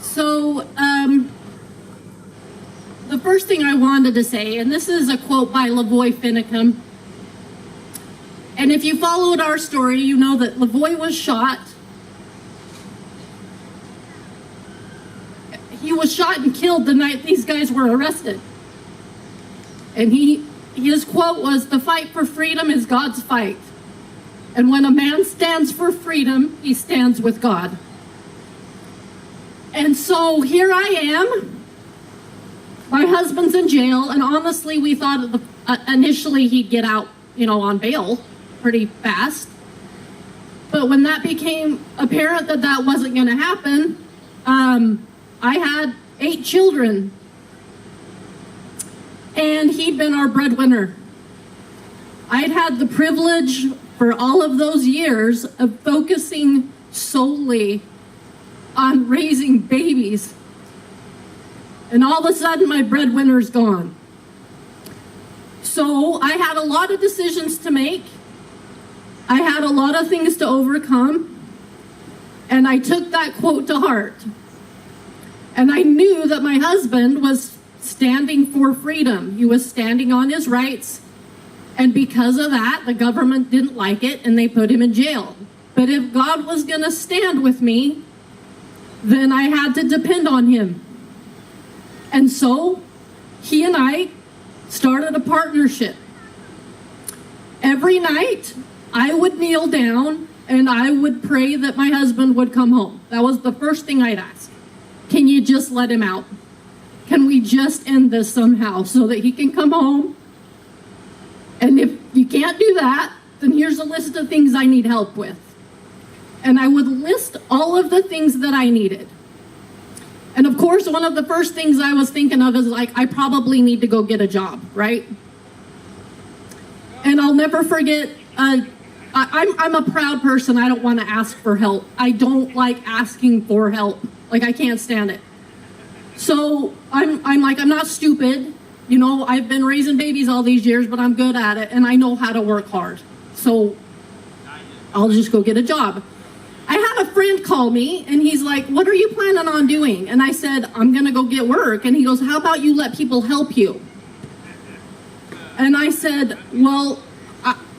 So, the first thing I wanted to say, and this is a quote by Lavoy Finicum, and if you followed our story, you know that Lavoy was shot. He was shot and killed the night these guys were arrested. And his quote was, "The fight for freedom is God's fight. And when a man stands for freedom, he stands with God." And so here I am. My husband's in jail, and honestly, we thought initially he'd get out, on bail pretty fast. But when that became apparent that that wasn't going to happen, I had 8 children, and he'd been our breadwinner. I'd had the privilege for all of those years of focusing solely on raising babies. And all of a sudden, my breadwinner's gone. So I had a lot of decisions to make. I had a lot of things to overcome. And I took that quote to heart. And I knew that my husband was standing for freedom. He was standing on his rights. And because of that, the government didn't like it and they put him in jail. But if God was going to stand with me, then I had to depend on him. And so he and I started a partnership. Every night I would kneel down and I would pray that my husband would come home. That was the first thing I'd ask. Can you just let him out? Can we just end this somehow so that he can come home? And if you can't do that, then here's a list of things I need help with. And I would list all of the things that I needed. And of course, one of the first things I was thinking of is I probably need to go get a job, right? And I'll never forget, I'm a proud person. I don't want to ask for help. I don't like asking for help. I can't stand it. So I'm not stupid. I've been raising babies all these years, but I'm good at it and I know how to work hard. So I'll just go get a job. I had a friend call me and he's like, "What are you planning on doing?" And I said, "I'm going to go get work." And he goes, "How about you let people help you?" And I said, "Well,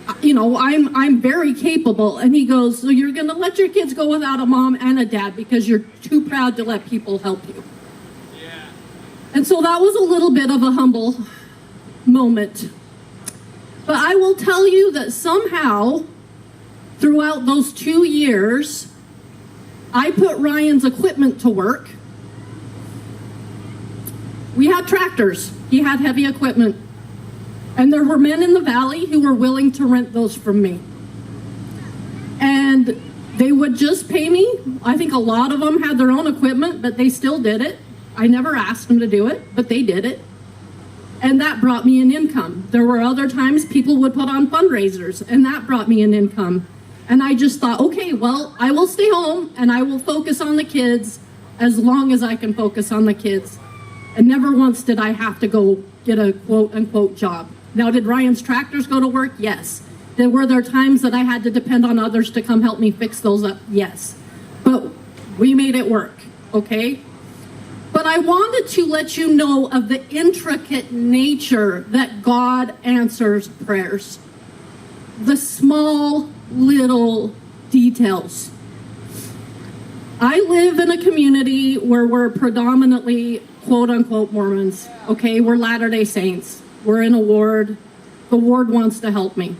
I'm very capable." And he goes, "So you're going to let your kids go without a mom and a dad because you're too proud to let people help you?" Yeah. And so that was a little bit of a humble moment. But I will tell you that somehow, throughout those 2 years, I put Ryan's equipment to work. We had tractors. He had heavy equipment. And there were men in the valley who were willing to rent those from me. And they would just pay me. I think a lot of them had their own equipment, but they still did it. I never asked them to do it, but they did it. And that brought me an income. There were other times people would put on fundraisers, and that brought me an income. And I just thought, okay, well, I will stay home and I will focus on the kids as long as I can focus on the kids. And never once did I have to go get a quote unquote job. Now, did Ryan's tractors go to work? Yes. Were there times that I had to depend on others to come help me fix those up? Yes. But we made it work, okay? But I wanted to let you know of the intricate nature that God answers prayers. The small little details. I live in a community where we're predominantly quote unquote Mormons. Okay, we're Latter-day Saints. We're in a ward. The ward wants to help me.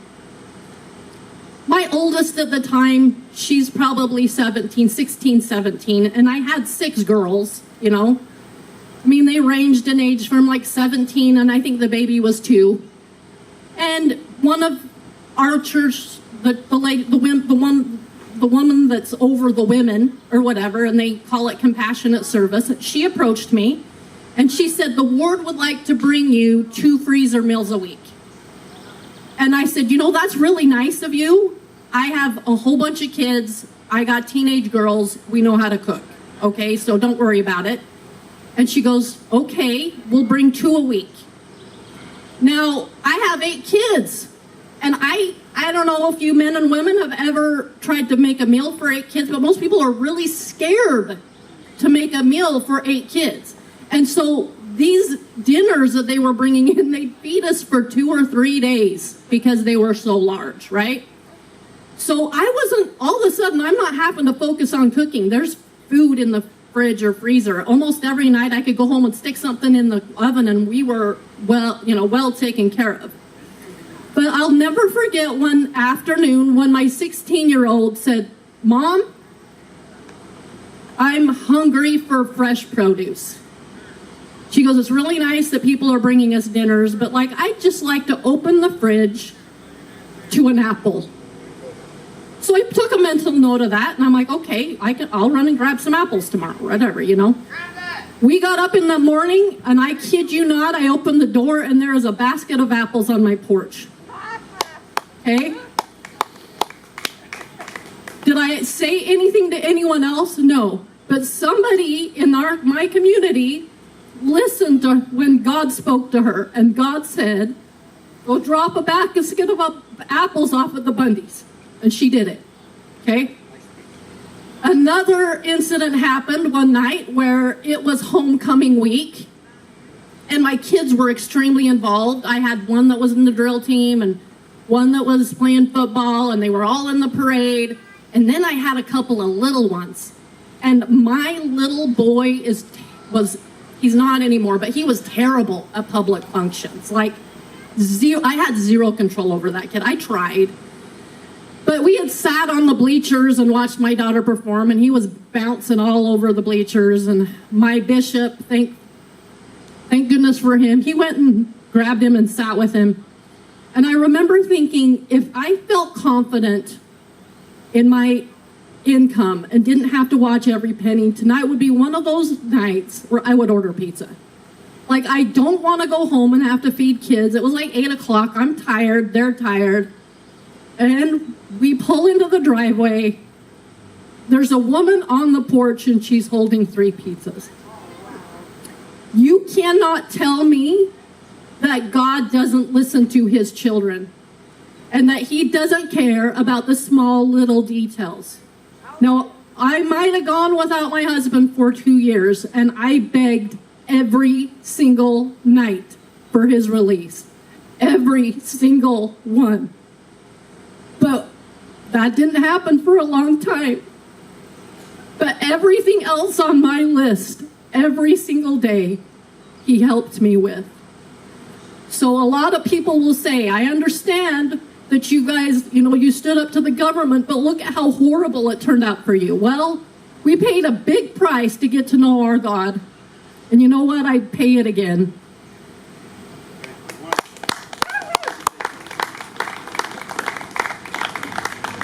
My oldest at the time, she's probably 16, 17, and I had 6 girls, they ranged in age from 17, and I think the baby was 2. And one of our church, the woman that's over the women or whatever, and they call it compassionate service, she approached me and she said, "The ward would like to bring you 2 freezer meals a week." And I said, "That's really nice of you. I have a whole bunch of kids. I got teenage girls. We know how to cook. Okay, so don't worry about it." And she goes, "Okay, we'll bring 2 a week." Now, I have 8 kids. And I don't know if you men and women have ever tried to make a meal for 8 kids, but most people are really scared to make a meal for 8 kids. And so these dinners that they were bringing in, they'd feed us for 2 or 3 days because they were so large, right? So all of a sudden, I'm not having to focus on cooking. There's food in the fridge or freezer. Almost every night I could go home and stick something in the oven and we were well taken care of. But I'll never forget one afternoon when my 16-year-old said, "Mom, I'm hungry for fresh produce." She goes, "It's really nice that people are bringing us dinners, but I'd just like to open the fridge to an apple." So I took a mental note of that, and I'm like, okay, I'll run and grab some apples tomorrow, whatever, We got up in the morning, and I kid you not, I opened the door, and there is a basket of apples on my porch. Okay? Did I say anything to anyone else? No. But somebody in my community listened to when God spoke to her, and God said, "Go drop a basket of apples off at the Bundys." And she did it, okay? Another incident happened one night where it was homecoming week, and my kids were extremely involved. I had one that was in the drill team and one that was playing football, and they were all in the parade. And then I had a couple of little ones. And my little boy he's not anymore, but he was terrible at public functions. I had zero control over that kid. I tried. But we had sat on the bleachers and watched my daughter perform, and he was bouncing all over the bleachers. And my bishop, thank goodness for him, he went and grabbed him and sat with him. And I remember thinking, if I felt confident in my income and didn't have to watch every penny, tonight would be one of those nights where I would order pizza. I don't want to go home and have to feed kids. It was 8 o'clock. I'm tired. They're tired. And we pull into the driveway. There's a woman on the porch, and she's holding 3 pizzas. You cannot tell me that God doesn't listen to his children and that he doesn't care about the small little details. Now, I might have gone without my husband for 2 years, and I begged every single night for his release. Every single one. But that didn't happen for a long time. But everything else on my list, every single day, he helped me with. So a lot of people will say, I understand that you guys, you stood up to the government, but look at how horrible it turned out for you. Well, we paid a big price to get to know our God. And you know what? I'd pay it again.